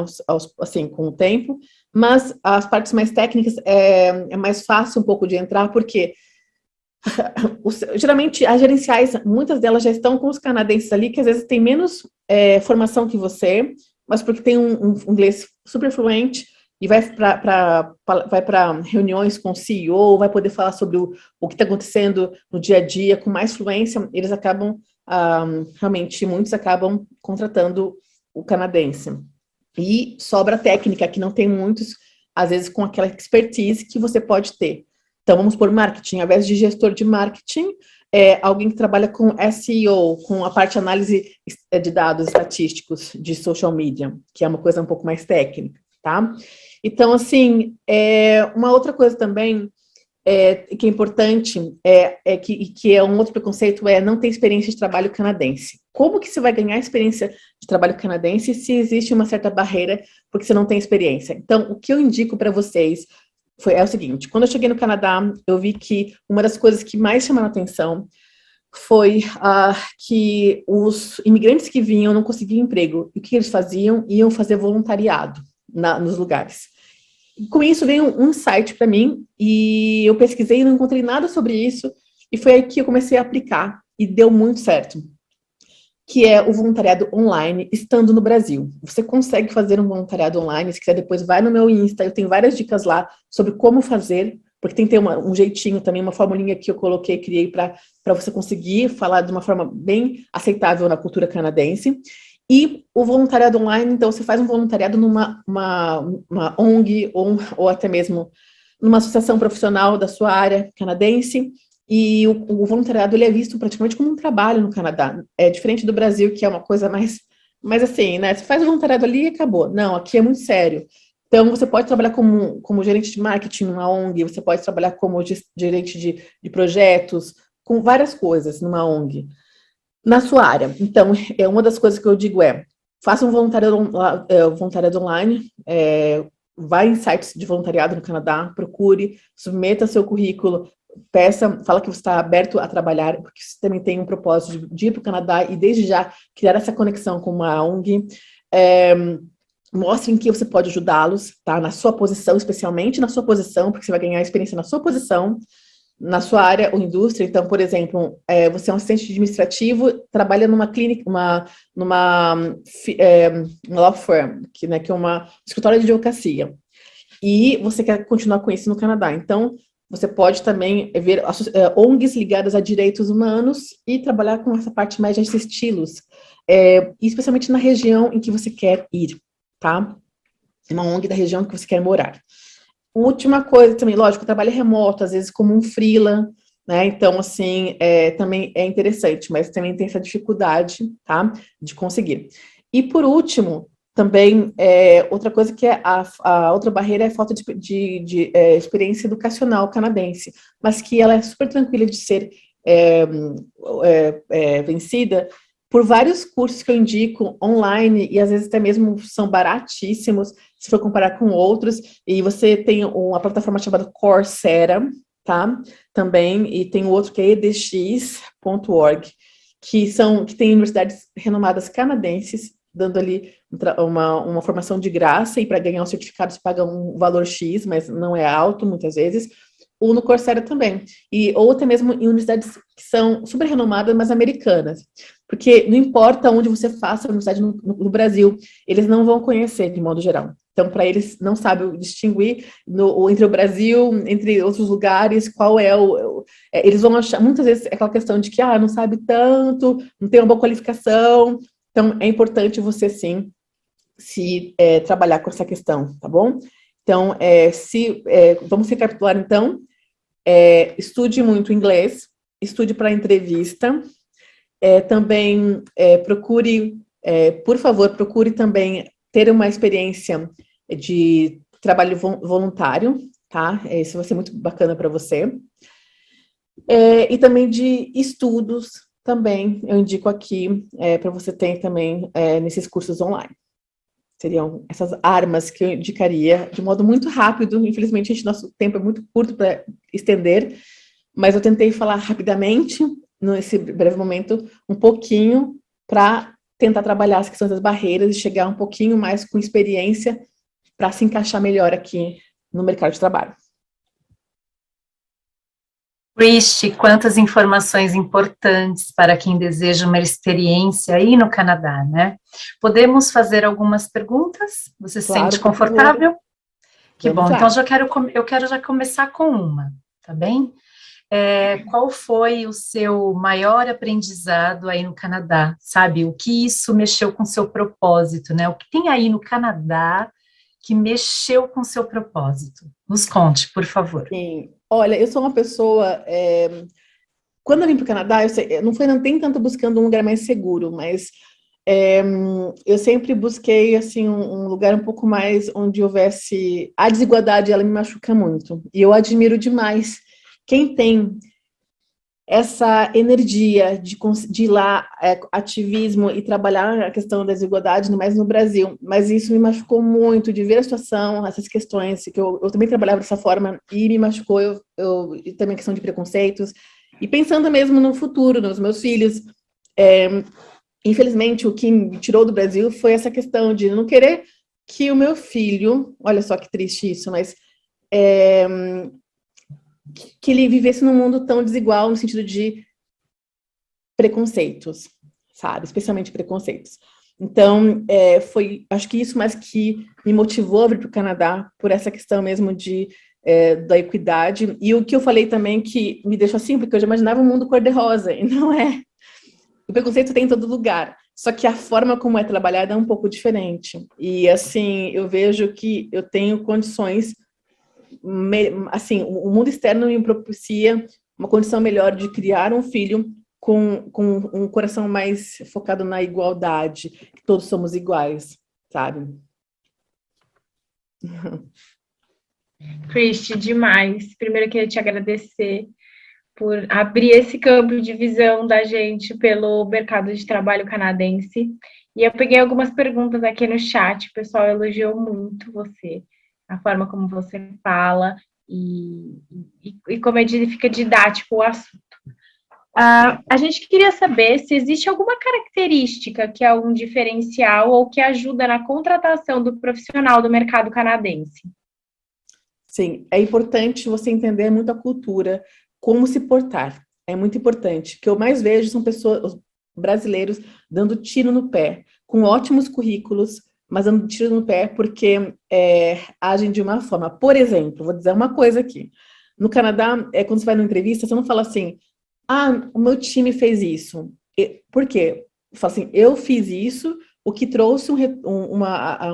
assim, com o tempo, mas as partes mais técnicas é mais fácil um pouco de entrar, porque geralmente as gerenciais, muitas delas já estão com os canadenses ali, que às vezes tem menos formação que você, mas porque tem um inglês super fluente e vai para reuniões com o CEO, vai poder falar sobre o que está acontecendo no dia a dia com mais fluência, eles acabam, realmente, muitos acabam contratando o canadense. E sobra a técnica, que não tem muitos, às vezes, com aquela expertise que você pode ter. Então, vamos por marketing, ao invés de gestor de marketing, alguém que trabalha com SEO, com a parte de análise de dados estatísticos de social media, que é uma coisa um pouco mais técnica, tá? Então, assim, uma outra coisa também que é importante, que é um outro preconceito, não ter experiência de trabalho canadense. Como que você vai ganhar experiência de trabalho canadense se existe uma certa barreira porque você não tem experiência? Então, o que eu indico para vocês é o seguinte: quando eu cheguei no Canadá, eu vi que uma das coisas que mais chamaram a atenção foi que os imigrantes que vinham não conseguiam emprego. E o que eles faziam? Iam fazer voluntariado nos lugares. Com isso veio um insight para mim, e eu pesquisei e não encontrei nada sobre isso, e foi aí que eu comecei a aplicar, e deu muito certo, que é o voluntariado online, estando no Brasil. Você consegue fazer um voluntariado online, se quiser depois vai no meu Insta, eu tenho várias dicas lá sobre como fazer, porque tem que ter um jeitinho também, uma formulinha que eu coloquei, criei para você conseguir falar de uma forma bem aceitável na cultura canadense. E o voluntariado online, então, você faz um voluntariado numa uma ONG ou até mesmo numa associação profissional da sua área canadense, e o voluntariado ele é visto praticamente como um trabalho no Canadá. É diferente do Brasil, que é uma coisa mais assim, né? Você faz o voluntariado ali e acabou. Não, aqui é muito sério. Então, você pode trabalhar como gerente de marketing numa ONG, você pode trabalhar como gerente de projetos, com várias coisas numa ONG. Na sua área. Então, uma das coisas que eu digo faça um voluntariado online, vá em sites de voluntariado no Canadá, procure, submeta seu currículo, fala que você está aberto a trabalhar, porque você também tem um propósito de ir para o Canadá e desde já criar essa conexão com uma ONG. Mostre em que você pode ajudá-los, tá? Na sua posição, especialmente na sua posição, porque você vai ganhar experiência na sua posição, na sua área ou indústria. Então, por exemplo, você é um assistente administrativo, trabalha numa clínica, numa law firm, que é uma escritório de advocacia, e você quer continuar com isso no Canadá. Então, você pode também ver ONGs ligadas a direitos humanos e trabalhar com essa parte mais de estilos, especialmente na região em que você quer ir, tá? Uma ONG da região que você quer morar. Última coisa também, lógico, trabalho remoto, às vezes como um freela, né? Então, assim, também é interessante, mas também tem essa dificuldade, tá? De conseguir. E por último, também, outra coisa que a outra barreira é a falta de experiência educacional canadense, mas que ela é super tranquila de ser vencida por vários cursos que eu indico online, e às vezes até mesmo são baratíssimos, se for comparar com outros, e você tem uma plataforma chamada Coursera, tá? Também, e tem outro que é edx.org, que tem universidades renomadas canadenses, dando ali uma formação de graça, e para ganhar um certificado você paga um valor X, mas não é alto muitas vezes, ou no Coursera também, ou até mesmo em universidades que são super renomadas, mas americanas, porque não importa onde você faça a universidade no Brasil, eles não vão conhecer de modo geral. Então, para eles, não sabem distinguir entre o Brasil, entre outros lugares, qual é eles vão achar, muitas vezes, aquela questão de que, não sabe tanto, não tem uma boa qualificação. Então, é importante você, sim, trabalhar com essa questão, tá bom? Então, vamos recapitular, então. Estude muito inglês, estude para entrevista. Também por favor, procure também ter uma experiência de trabalho voluntário, tá? Isso vai ser muito bacana para você. E também de estudos, também eu indico aqui para você ter também nesses cursos online. Seriam essas armas que eu indicaria de modo muito rápido. Infelizmente, nosso tempo é muito curto para estender, mas eu tentei falar rapidamente, nesse breve momento, um pouquinho, para tentar trabalhar as questões das barreiras e chegar um pouquinho mais com experiência para se encaixar melhor aqui no mercado de trabalho. Cristi, quantas informações importantes para quem deseja uma experiência aí no Canadá, né? Podemos fazer algumas perguntas? Você se sente confortável? Que Vamos bom. lá. Então, eu quero já começar com uma, tá bem? Qual foi o seu maior aprendizado aí no Canadá? Sabe, o que isso mexeu com o seu propósito, né? O que tem aí no Canadá que mexeu com o seu propósito? Nos conte, por favor. Sim. Olha, eu sou uma pessoa. Quando eu vim para o Canadá, não foi nem tanto buscando um lugar mais seguro, mas eu sempre busquei assim um lugar um pouco mais onde houvesse a desigualdade, ela me machuca muito. E eu admiro demais quem tem essa energia de ir lá, ativismo e trabalhar a questão da desigualdade, não mais no Brasil. Mas isso me machucou muito, de ver a situação, essas questões, que eu também trabalhava dessa forma, e me machucou, e também a questão de preconceitos. E pensando mesmo no futuro, nos meus filhos, infelizmente, o que me tirou do Brasil foi essa questão de não querer que o meu filho, olha só que triste isso, mas que ele vivesse num mundo tão desigual no sentido de preconceitos, sabe? Especialmente preconceitos. Então, acho que isso mais que me motivou a vir para o Canadá, por essa questão mesmo da equidade. E o que eu falei também que me deixou assim, porque eu já imaginava um mundo cor-de-rosa, e não é. O preconceito tem em todo lugar, só que a forma como é trabalhada é um pouco diferente. E, assim, eu vejo que eu tenho condições, assim, o mundo externo me propicia uma condição melhor de criar um filho com um coração mais focado na igualdade, que todos somos iguais, sabe? Cristi, demais. Primeiro, eu queria te agradecer por abrir esse campo de visão da gente pelo mercado de trabalho canadense. E eu peguei algumas perguntas aqui no chat, o pessoal elogiou muito você, a forma como você fala e como fica didático o assunto. A gente queria saber se existe alguma característica que é um diferencial ou que ajuda na contratação do profissional do mercado canadense. Sim, é importante você entender muito a cultura, como se portar. É muito importante. O que eu mais vejo são pessoas, brasileiros, dando tiro no pé, com ótimos currículos, mas dando tiro no pé porque agem de uma forma. Por exemplo, vou dizer uma coisa aqui. No Canadá, quando você vai numa entrevista, você não fala assim, o meu time fez isso. Por quê? Fala assim, eu fiz isso, o que trouxe um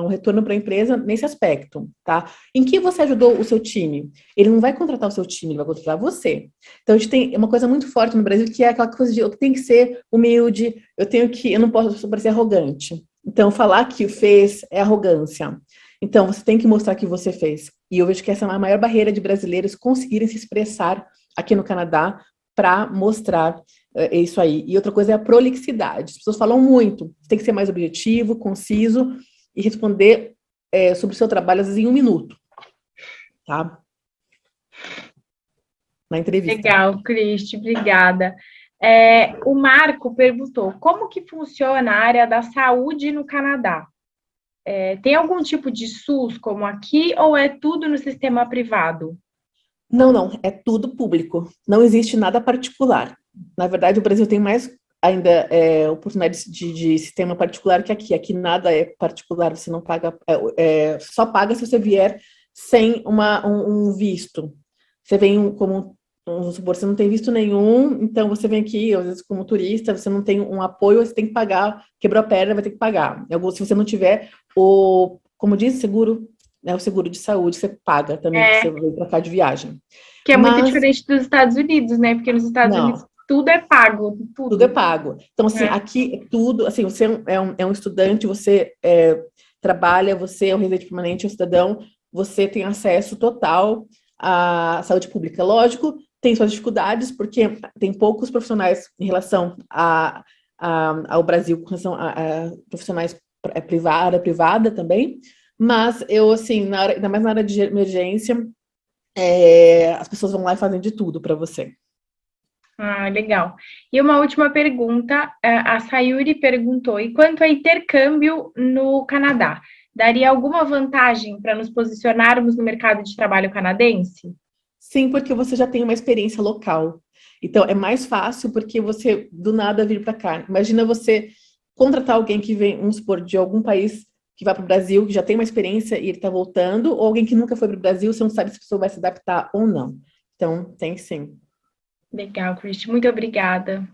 retorno para a empresa nesse aspecto, tá? Em que você ajudou o seu time? Ele não vai contratar o seu time, ele vai contratar você. Então, a gente tem uma coisa muito forte no Brasil, que é aquela coisa de eu tenho que ser humilde, eu não posso parecer arrogante. Então, falar que fez é arrogância. Então, você tem que mostrar que você fez. E eu vejo que essa é a maior barreira de brasileiros conseguirem se expressar aqui no Canadá para mostrar isso aí. E outra coisa é a prolixidade. As pessoas falam muito. Você tem que ser mais objetivo, conciso e responder sobre o seu trabalho, às vezes, em 1 minuto. Tá? Na entrevista. Legal, Cristi, obrigada. O Marco perguntou, como que funciona a área da saúde no Canadá? Tem algum tipo de SUS como aqui ou é tudo no sistema privado? Não, é tudo público. Não existe nada particular. Na verdade, o Brasil tem mais ainda oportunidades de sistema particular que aqui. Aqui nada é particular, você não paga, só paga se você vier sem um visto. Você vem vamos supor, você não tem visto nenhum, então você vem aqui, às vezes como turista, você não tem um apoio, você tem que pagar, quebrou a perna, vai ter que pagar. Se você não tiver como diz, seguro, o seguro de saúde, você paga também, você vai para cá de viagem. Que é muito diferente dos Estados Unidos, né? Porque nos Estados Unidos tudo é pago. Tudo é pago. Então, assim, aqui é tudo, assim, você é um estudante, você trabalha, você é um residente permanente, é um cidadão, você tem acesso total à saúde pública. Lógico, tem suas dificuldades, porque tem poucos profissionais em relação ao Brasil, com relação a profissionais privada também, mas eu, assim, ainda mais na área de emergência, as pessoas vão lá e fazem de tudo para você. Legal. E uma última pergunta, a Sayuri perguntou, e quanto a intercâmbio no Canadá, daria alguma vantagem para nos posicionarmos no mercado de trabalho canadense? Sim, porque você já tem uma experiência local. Então, é mais fácil porque você, do nada, vir para cá. Imagina você contratar alguém que vem, vamos supor, de algum país que vai para o Brasil, que já tem uma experiência e ele está voltando, ou alguém que nunca foi para o Brasil, você não sabe se a pessoa vai se adaptar ou não. Então, tem sim. Legal, Cristi, muito obrigada.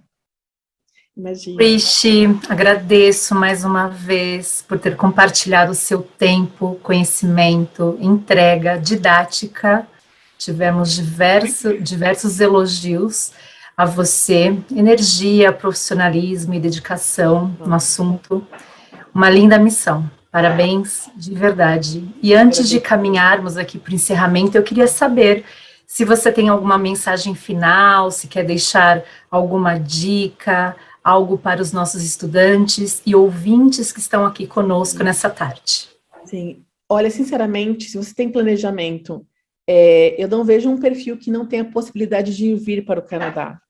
Imagina. Cristi, agradeço mais uma vez por ter compartilhado o seu tempo, conhecimento, entrega, didática. Tivemos diversos elogios a você, energia, profissionalismo e dedicação no assunto. Uma linda missão. Parabéns de verdade. E antes de caminharmos aqui para o encerramento, eu queria saber se você tem alguma mensagem final, se quer deixar alguma dica, algo para os nossos estudantes e ouvintes que estão aqui conosco nessa tarde. Sim. Olha, sinceramente, se você tem planejamento, eu não vejo um perfil que não tenha possibilidade de vir para o Canadá.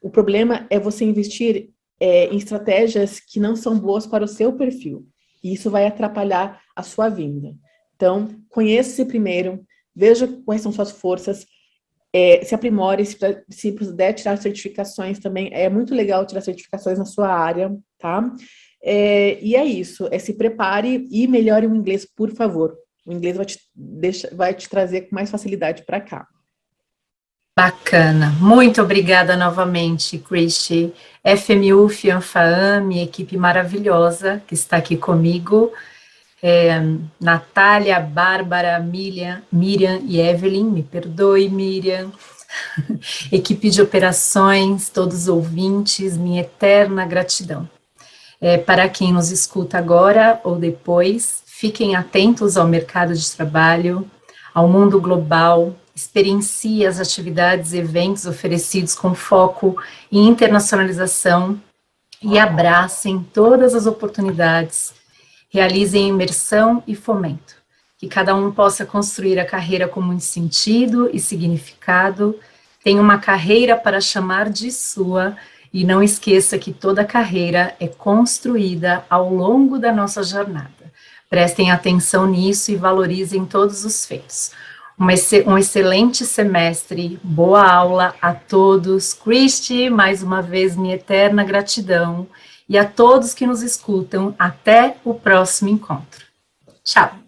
O problema é você investir em estratégias que não são boas para o seu perfil. E isso vai atrapalhar a sua vinda. Então, conheça-se primeiro, veja quais são suas forças, se aprimore, se puder tirar certificações também. É muito legal tirar certificações na sua área, tá? E é isso, se prepare e melhore o inglês, por favor. O inglês vai te trazer com mais facilidade para cá. Bacana, muito obrigada novamente, Cristi. FMU, FIANFAAM, equipe maravilhosa que está aqui comigo, Natália, Bárbara, Miriam e Evelyn, me perdoe, Miriam, equipe de operações, todos os ouvintes, minha eterna gratidão. Para quem nos escuta agora ou depois, fiquem atentos ao mercado de trabalho, ao mundo global, experiencie as atividades e eventos oferecidos com foco em internacionalização e abracem todas as oportunidades, realizem imersão e fomento, que cada um possa construir a carreira com muito sentido e significado, tenha uma carreira para chamar de sua e não esqueça que toda carreira é construída ao longo da nossa jornada. Prestem atenção nisso e valorizem todos os feitos. Um excelente semestre, boa aula a todos. Cristi, mais uma vez, minha eterna gratidão. E a todos que nos escutam, até o próximo encontro. Tchau!